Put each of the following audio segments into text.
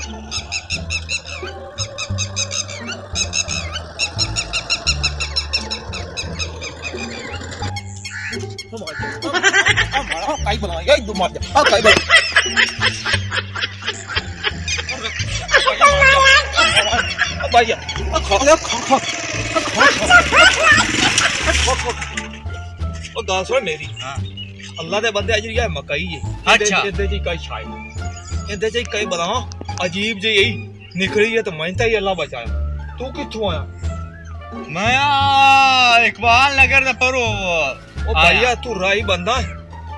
Cái bờ này cái mặt cái bờ bây giờ khó ਉਹ ਗੱਲ ਸੁਣ ਮੇਰੀ ਹਾਂ ਅੱਲਾ ਦੇ ਬੰਦੇ ਜਿਹੜੀ ਹੈ ਮਕਈ ਹੈ ਅੱਛਾ ਇਹਦੇ ਚ ਕਈ ਛਾਈ ਇਹਦੇ ਚ ਕਈ ਬਲਾ ਅਜੀਬ ਜਿਹੀ ਨਿਕਲੀ ਹੈ ਤੇ ਮੈਂ ਤਾਂ ਹੀ ਅੱਲਾ ਬਚਾਇਆ ਤੂੰ ਕਿੱਥੋਂ ਆਇਆ मैं इकबाल नगर दा परो ਉਹ ਭਈਆ ਤੂੰ ਰਾਈ ਬੰਦਾ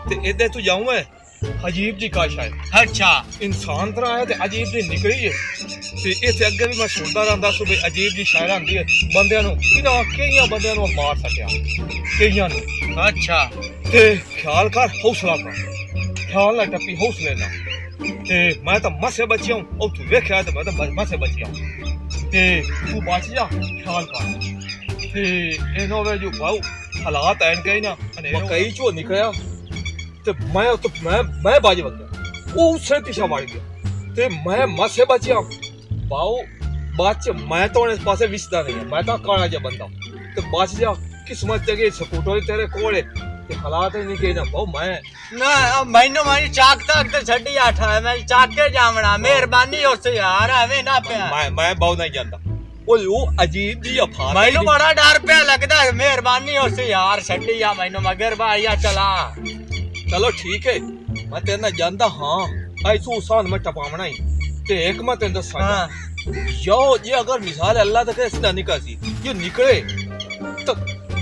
ਤੇ ਇਹਦੇ ਤੂੰ ਜਾਉਂ ਹੈ ਅਜੀਬ ਜੀ ਕਾਸ਼ ਹੈ अच्छा ਇਨਸਾਨ ਤਰ੍ਹਾਂ ਆਇਆ ਤੇ ਅਜੀਬ ਜੀ ਨਿਕਲੀ ਹੈ ਤੇ ਇੱਥੇ ਅੱਗੇ ਵੀ ਮੈਂ ਸੁਣਦਾ ਰਹਿੰਦਾ ਸੋ ਵੀ ਅਜੀਬ ਜੀ ਸ਼ਾਇਰ ਆਂਦੀ ਹੈ ਬੰਦਿਆਂ ਨੂੰ ਕਿਨਾਂ ਕਈਆਂ ਬੰਦਿਆਂ ਨੂੰ ਮਾਰ ਸਕਿਆ ਕਈਆਂ ਨੂੰ अच्छा ਤੇ ਖਿਆਲ ਕਰ ਹੌਸਲਾ ਕਰ ਖਿਆਲ ਨਾਲ ਟੱਪੀ ਹੌਸਲੇ ਨਾਲ ਤੇ ਮੈਂ ਤਾਂ ਮਸੇ ਬਚਿਆ ਹੂੰ ਉਹ ਤੂੰ ਵੇਖਿਆ ਤੇ ਮੈਂ ਤਾਂ ਮਸੇ ਬਚਿਆ ਤੇ ਤੂੰ ਬਚ ਜਾ ਖਿਆਲ ਕਰ ਤੇ ਇਹਨਾਂ ਵੇ ਜੋ ਬਾਉ ਹਾਲਾਤ ਐਨ ਗਏ ਨਾ ਮਕਈ ਚੋਂ ਨਿਕਲਿਆ ਤੇ ਮੈਂ ਬਾਜ ਵਗਿਆ ਉਹ ਉਸੇ ਪਿਛਾ ਵੜ ਗਿਆ ਤੇ ਮੈਂ ਮਸੇ ਬਚਿਆ ਬਾਉ ਬਾਅਦ ਚ ਮੈਂ ਤਾਂ ਇਸ ਪਾਸੇ ਵਿਸਦਾ ਨਹੀਂ ਮੈਂ ਤਾਂ ਕਾਲਾ ਜਿਹਾ ਬੰਦਾ ਤੇ ਬਚ ਜਾ किस्मत जगह स्कूटर तेरे कोले ते हालात नहीं के ना बहु मैं ना मैनू मारी चाक तक ते छड्डी आठा मैं चाक के जावना मेहरबानी उससे यार हमें ना पे मैं बहु नहीं जानता ओ अजीब जी अफार मैनू बड़ा डर पे लगदा है मेहरबानी उससे यार छड्डी आ मैनू मगर भाईया चला चलो ठीक है मैं तेरे ना जानदा हां ऐसो सान में टपावना ही ते एक मैं तेरे दसा यो ये अगर मिसाल अल्लाह तक इसदा निकासी ये निकले तो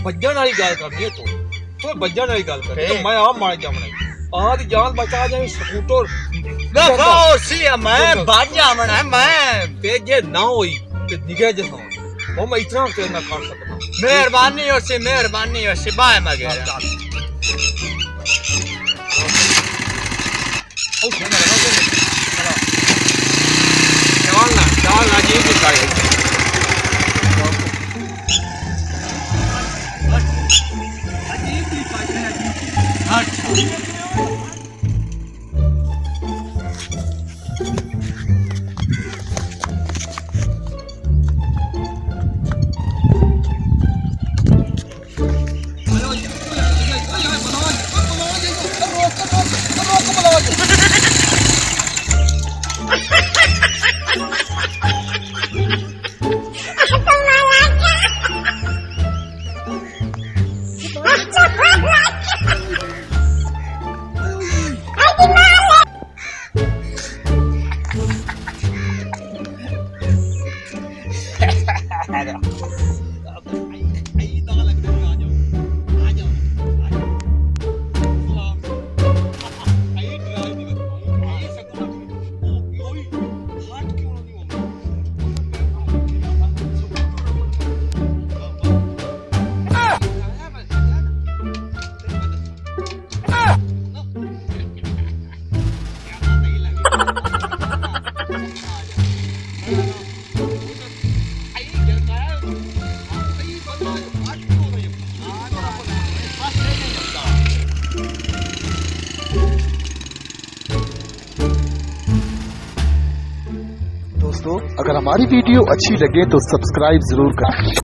बज्जन वाली गल करनी है तो बज्जन वाली गल कर तो मैं आप मार जावना आद जान बचा जाए स्कूटर देखो सी मैं बाज जावना मैं तेजे ना होई ते निगे जसा वो मैं इतना तेरे ना कर सकता मेहरबानी उससे बाय मगर ओ चल ना जी भी काई दोस्तों अगर हमारी वीडियो अच्छी लगे तो सब्सक्राइब जरूर करें।